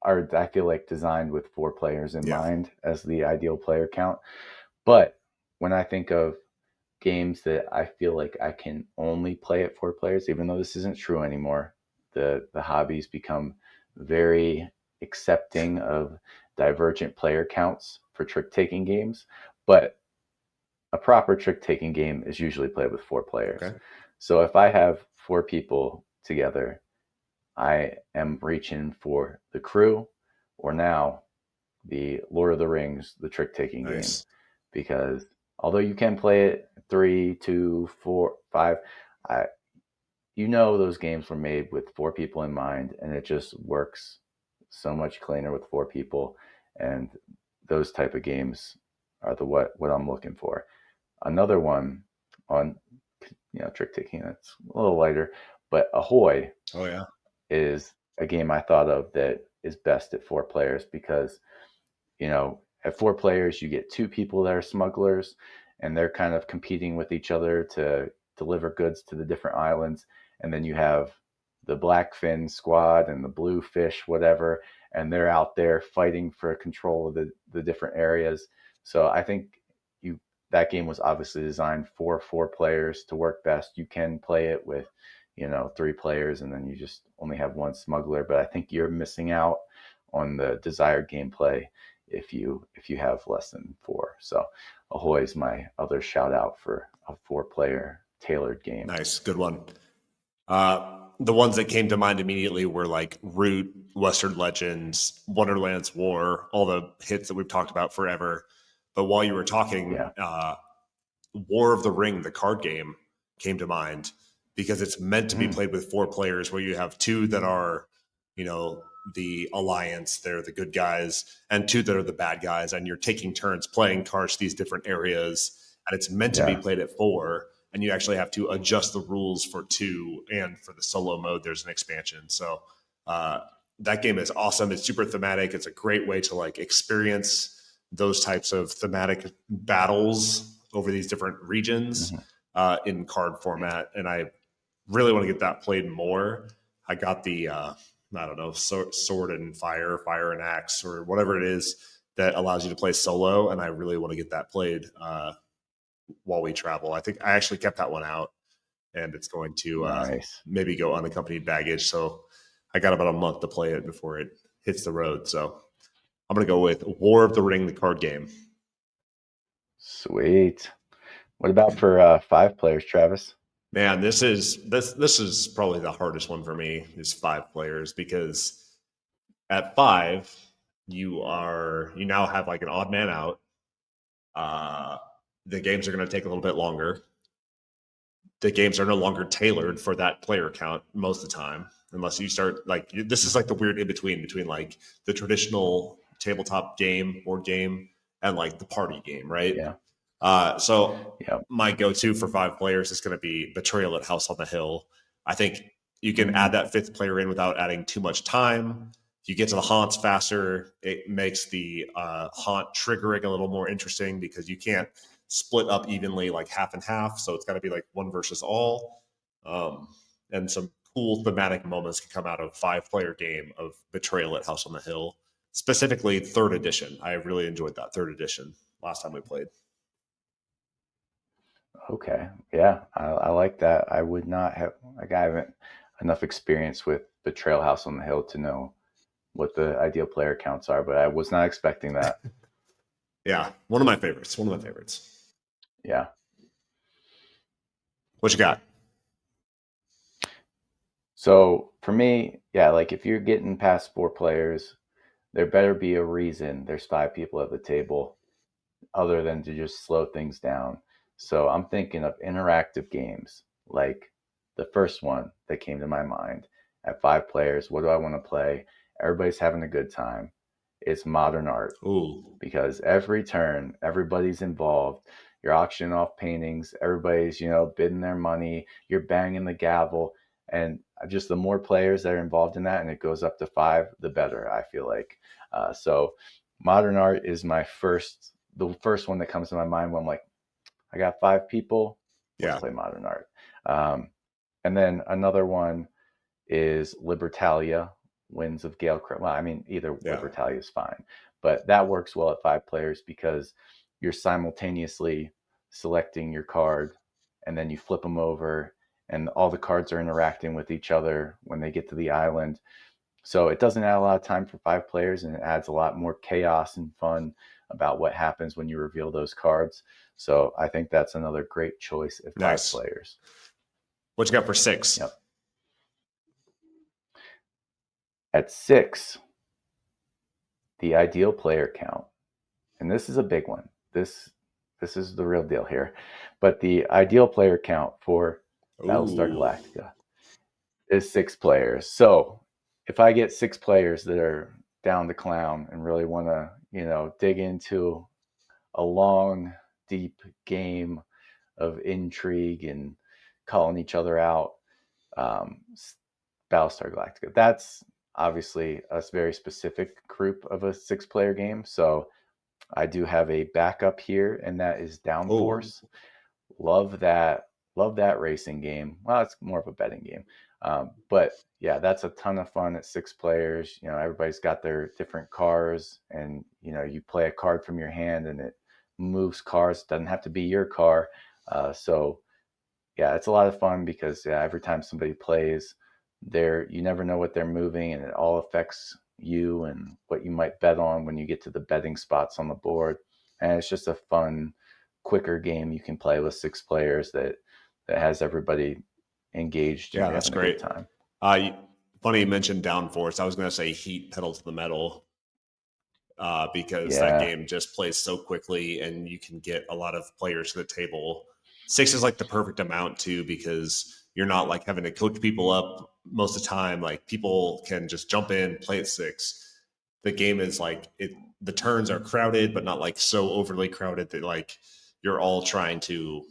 are, I feel like, designed with 4 players in Yeah. mind as the ideal player count. But when I think of games that I feel like I can only play at 4 players, even though this isn't true anymore, the hobbies become very accepting of divergent player counts for trick taking games. But a proper trick taking game is usually played with 4 players. Okay. So if I have 4 people together, I am reaching for the crew, or now the Lord of the Rings, the trick taking game, Nice. because although you can play it 3, 2, 4, 5, I, those games were made with 4 people in mind, and it just works so much cleaner with 4 people. And those type of games are the what I'm looking for. Another one on trick taking that's a little lighter, but Ahoy Oh yeah. is a game I thought of that is best at 4 players because at 4 players you get 2 people that are smugglers, and they're kind of competing with each other to deliver goods to the different islands, and then you have the Blackfin squad and the Bluefish whatever, and they're out there fighting for control of the different areas. So I think you that game was obviously designed for 4 players to work best. You can play it with 3 players, and then you just only have one smuggler, but I think you're missing out on the desired gameplay if you have less than 4. So Ahoy is my other shout out for a 4 player tailored game. Nice. Good one. The ones that came to mind immediately were like Root, Western Legends, Wonderland's War, all the hits that we've talked about forever. But while you were talking, Yeah. War of the Ring, the card game, came to mind because it's meant to be Mm, played with 4 players where you have 2 that are, you know, the alliance, they're the good guys, and 2 that are the bad guys. And you're taking turns playing cards to these different areas. And it's meant to be yeah. played at 4. And you actually have to adjust the rules for 2. And for the solo mode, there's an expansion. So that game is awesome. It's super thematic. It's a great way to like experience those types of thematic battles over these different regions Hmm. in card format, and I really want to get that played more. I got the I don't know, sword and fire and axe, or whatever it is that allows you to play solo, and I really want to get that played while we travel. I think I actually kept that one out, and it's going to Nice. maybe go unaccompanied baggage. So I got about a month to play it before it hits the road. So I'm going to go with War of the Ring, the card game. Sweet. What about for 5 players, Travis? Man, this is probably the hardest one for me is 5 players because at 5 you now have like an odd man out. Uh, the games are going to take a little bit longer. The games are no longer tailored for that player count most of the time, unless you start like this is like the weird in between like the traditional tabletop game, board game, and like the party game, right? Yeah. So Yeah. my go-to for 5 players is going to be Betrayal at House on the Hill. I think you can add Mm, that 5th player in without adding too much time. You get to the haunts faster. It makes the haunt triggering a little more interesting because you can't split up evenly like half and half. So it's got to be like one versus all. Um, and some cool thematic moments can come out of 5-player game of Betrayal at House on the Hill, specifically 3rd edition. I really enjoyed that 3rd edition last time we played. okay. Yeah. I like that. I haven't enough experience with Betrayal House on the Hill to know what the ideal player counts are, but I was not expecting that. Yeah, one of my favorites. One of my favorites. Yeah. What you got? So for me, yeah, like if you're getting past 4 players, there better be a reason there's 5 people at the table other than to just slow things down. So I'm thinking of interactive games. Like the first one that came to my mind at 5 players, what do I want to play? Everybody's having a good time. It's modern art, Ooh, because every turn, everybody's involved. You're auctioning off paintings, everybody's, bidding their money, you're banging the gavel. And just the more players that are involved in that, and it goes up to 5, the better, I feel like. So modern art is the first one that comes to my mind when I'm like, I got 5 people, let's yeah, play modern art. Um, and then another one is Libertalia, Winds of Gale. Well, I mean, either yeah, Libertalia is fine, but that works well at 5 players because you're simultaneously selecting your card, and then you flip them over, and all the cards are interacting with each other when they get to the island. So it doesn't add a lot of time for 5 players, and it adds a lot more chaos and fun about what happens when you reveal those cards. So I think that's another great choice at five nice. players. What you got for 6? Yep. At 6, the ideal player count, and this is a big one. This is the real deal here. But the ideal player count for Battlestar Ooh, Galactica is 6 players. So if I get 6 players that are down to clown and really want to, dig into a long, deep game of intrigue and calling each other out, um, Battlestar Galactica. That's obviously a very specific group of a 6 player game. So I do have a backup here, and that is oh, Downforce. Love that. Love that racing game. Well, it's more of a betting game. But yeah, that's a ton of fun at 6 players. Everybody's got their different cars, and you play a card from your hand, and it moves cars. It doesn't have to be your car. So yeah, it's a lot of fun because yeah, every time somebody plays, you never know what they're moving, and it all affects you and what you might bet on when you get to the betting spots on the board. And it's just a fun, quicker game you can play with 6 players that has everybody engaged and yeah, that's having a good great. time. Uh, Funny you mentioned Downforce. I was going to say Heat pedal to the metal because that Yeah, game just plays so quickly and you can get a lot of players to the table. 6 is like the perfect amount too because you're not like having to coach people up most of the time. Like people can just jump in, play at 6. The game is like it. The turns are crowded, but not like so overly crowded that like you're all trying to,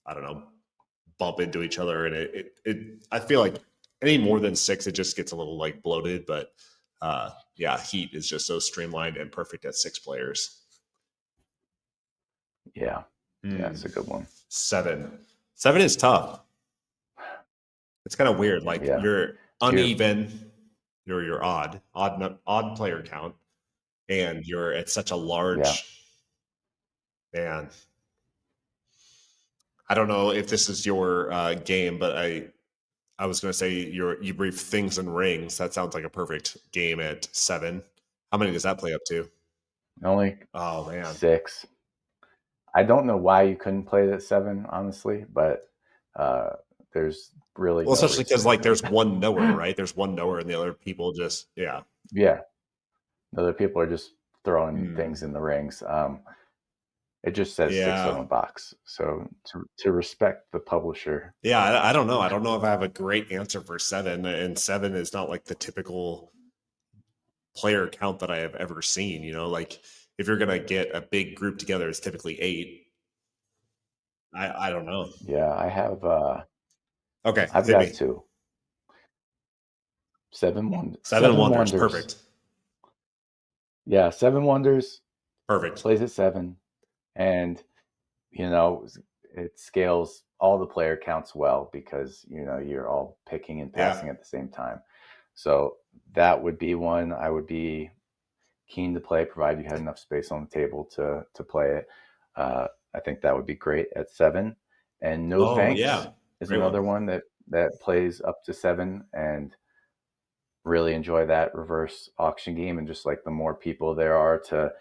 I don't know, bump into each other. And I feel like any more than 6, it just gets a little like bloated. But yeah, Heat is just so streamlined and perfect at 6 players. yeah, yeah. Hmm. It's a good one. 7. 7 is tough. It's kind of weird. Like Yeah, you're you're uneven, you're odd player count, and you're at such a yeah. large man. I don't know if this is your game, but I was going to say you brief things and rings. That sounds like a perfect game at 7. How many does that play up to? Only Oh man. 6. I don't know why you couldn't play it at 7, honestly, but uh, there's really Well, no especially reason because to. like there's one knower, right? There's one knower, and the other people just yeah. Yeah, other people are just throwing Hmm. things in the rings. It just says 6 on Yeah. the box. So to respect the publisher, Yeah, I don't know. I don't know if I have a great answer for 7. And 7 is not like the typical player count that I have ever seen. Like if you're gonna get a big group together, it's typically 8. I don't know. yeah, Okay, I've hit got me. 2. 7 Seven wonders. wonders. Perfect. Yeah, 7 wonders Perfect. plays at 7, and you know it scales all the player counts well because you're all picking and Yeah. passing at the same time. So that would be one I would be keen to play, provided you had enough space on the table to play it. I think that would be great at 7. And No Oh Thanks yeah. is Great one. another one that plays up to 7, and really enjoy that reverse auction game, and just like the more people there are to,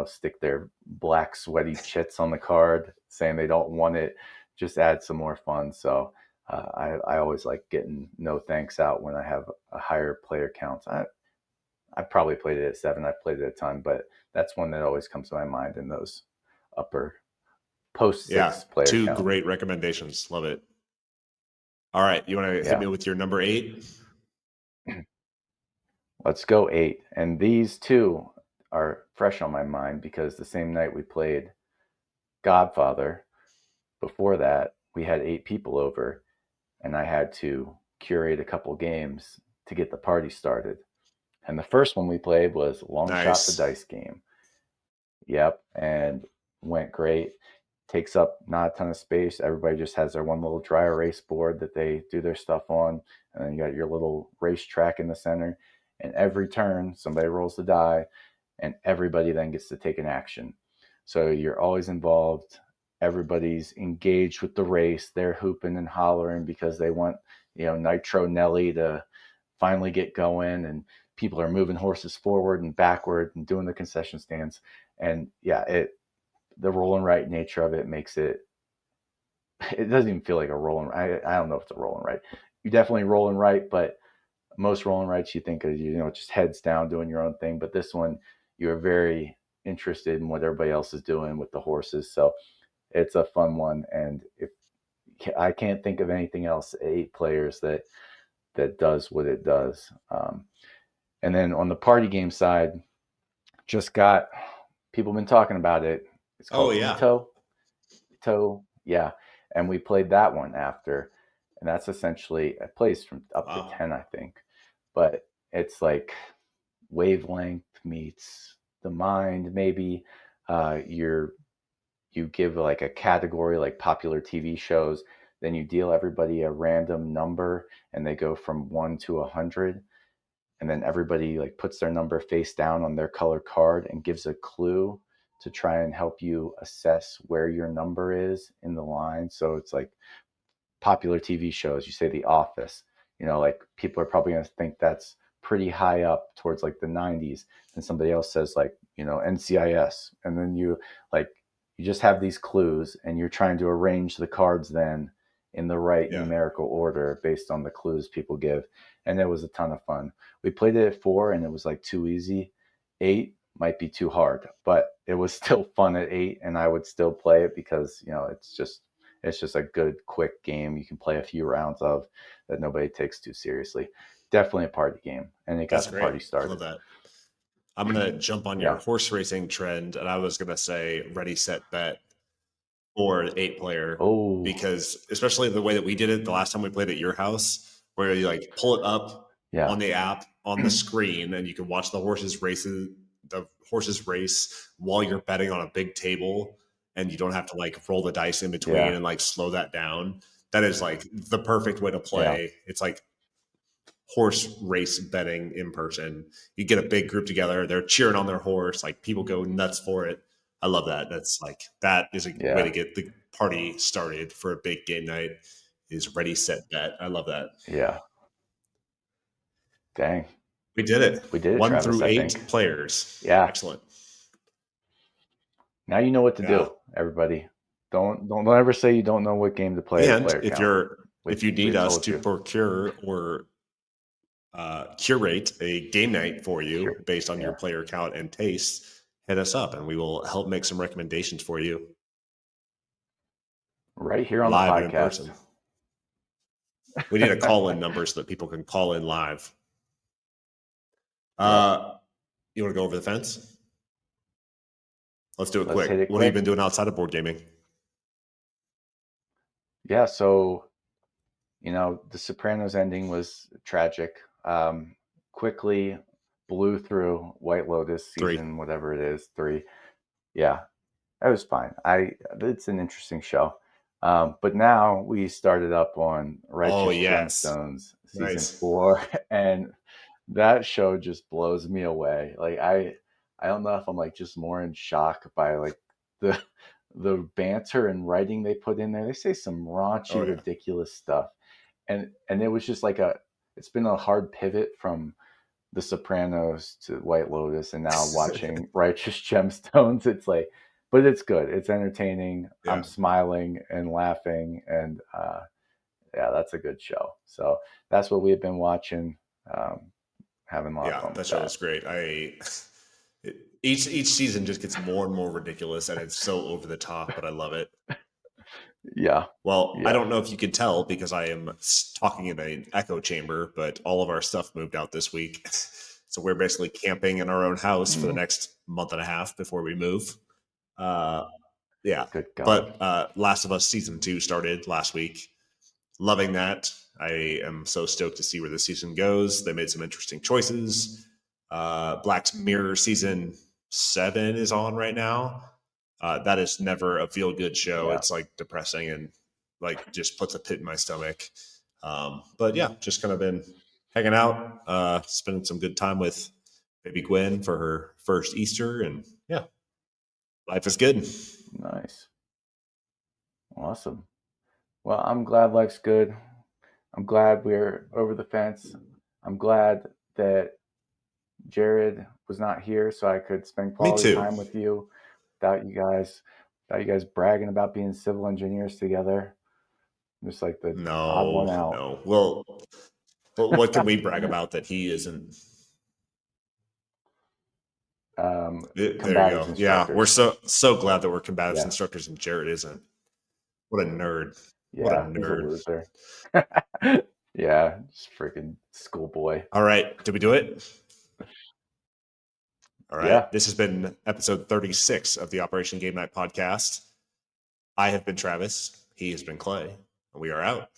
stick their black sweaty chits on the card saying they don't want it, just add some more fun. So I always like getting no thanks out when I have a higher player count. I probably played it at 7. I've played it a ton, but that's one that always comes to my mind in those upper post Yeah, 6 player two count. great recommendations. Love it. All right, you want to hit Yeah. me with your number 8? Let's go 8. And these two are fresh on my mind because the same night we played Godfather, before that, we had 8 people over, and I had to curate a couple games to get the party started. And the first one we played was Long Shot the Nice. Dice game. Yep, and went great. Takes up not a ton of space. Everybody just has their one little dry erase board that they do their stuff on, and then you got your little racetrack in the center. And every turn, somebody rolls the die, and everybody then gets to take an action. So you're always involved. Everybody's engaged with the race. They're hooping and hollering because they want, Nitro Nelly to finally get going, and people are moving horses forward and backward and doing the concession stands. And yeah, the roll and write nature of it makes it doesn't even feel like a roll and I don't know if it's a roll and write. You definitely roll and write, but most roll and writes you think of, just heads down doing your own thing. But this one, you're very interested in what everybody else is doing with the horses. So it's a fun one. And if I can't think of anything else, 8 players that does what it does. And then on the party game side, just got people been talking about it. It's Oh called yeah. Ito, yeah. And we played that one after, and that's essentially it plays from up to Wow. 10, I think. But it's like wavelength meets the mind. Maybe you give like a category like popular TV shows, then you deal everybody a random number, and they go from 1 to 100, and then everybody like puts their number face down on their color card and gives a clue to try and help you assess where your number is in the line. So it's like popular TV shows, you say The Office, like people are probably going to think that's pretty high up towards like the 90s. And somebody else says like, NCIS. And then you just have these clues, and you're trying to arrange the cards then in the right Yeah. numerical order based on the clues people give. And it was a ton of fun. We played it at 4 and it was like too easy. 8 might be too hard, but it was still fun at 8, and I would still play it because, it's just a good quick game you can play a few rounds of that nobody takes too seriously. Definitely a party game, and it got That's the great. party I love started. that. I'm going to jump on your Yeah. horse racing trend, and I was going to say ready, set, bet for an 8-player, Oh, because especially the way that we did it the last time we played at your house, where you like pull it up yeah. on the app on the screen, and you can watch the horses race while you're betting on a big table, and you don't have to like roll the dice in between Yeah. and like slow that down. That is like the perfect way to Yeah. play. It's like horse race betting in person. You get a big group together, they're cheering on their horse, like people go nuts for it. I love that. That's like that is a way to Yeah. get the party started for a big game night. Is ready, set, bet. I love that. Yeah. Dang. We did it. We did it, One Travis, through I think. eight players. Yeah. Excellent. Now you know what to Yeah. do, everybody. Don't ever say you don't know what game to play at a And player count. if you We need us told to you. procure or curate a game night for you Sure. based on your Yeah. player count and taste, hit us up and we will help make some recommendations for you Right here on the live and in podcast. person. We need a call in number so that people can call in live. Yep. You want to go over the fence? Let's do it Let's quick. hit it What have you quick. been doing outside of board gaming? Yeah. So, The Sopranos ending was tragic. Quickly blew through White Lotus 3. season, whatever it is, 3. Yeah, that was fine. It's an interesting show. But now we started up on Oh, Righteous yes. Gemstones season Nice. 4, and that show just blows me away. Like I don't know if I'm like just more in shock by like the the banter and writing they put in there. They say some Oh, raunchy, yeah. ridiculous stuff, and it was just like it's been a hard pivot from The Sopranos to White Lotus, and now watching Righteous Gemstones. It's like, but it's good. It's entertaining. I'm Yeah. smiling and laughing, and yeah, that's a good show. So that's what we've been watching. Having a lot of Yeah, fun that with show that. is great. Each season just gets more and more ridiculous, and it's so over the top, but I love it. Yeah, Well, I yeah. don't know if you could tell because I am talking in an echo chamber, but all of our stuff moved out this week. So we're basically camping in our own house for the Mm, next month and a half before we move. Uh, yeah. good God. But Last of Us season 2 started last week. Loving that. I am so stoked to see where the season goes. They made some interesting choices. Black Mirror season 7 is on right now. That is never a feel good show. Yeah, It's like depressing and like just puts a pit in my stomach. But yeah, just kind of been hanging out, spending some good time with baby Gwen for her first Easter, and yeah, life is good. nice, awesome. Well, I'm glad life's good. I'm glad we're over the fence. I'm glad that Jared was not here, so I could spend Me quality too. time with you without you guys bragging about being civil engineers together. I'm just like the odd one No, out. no. Well, what can we brag about that he isn't? There you Combatives go. Yeah, we're instructors. so glad that we're combatives Yeah, instructors and Jared isn't. What a nerd. What a yeah, he's a nerd. loser. Yeah, just freaking schoolboy. All right, did we do it? All right. Yeah, This has been episode 36 of the Operation Game Night podcast. I have been Travis. He has been Clay. And we are out.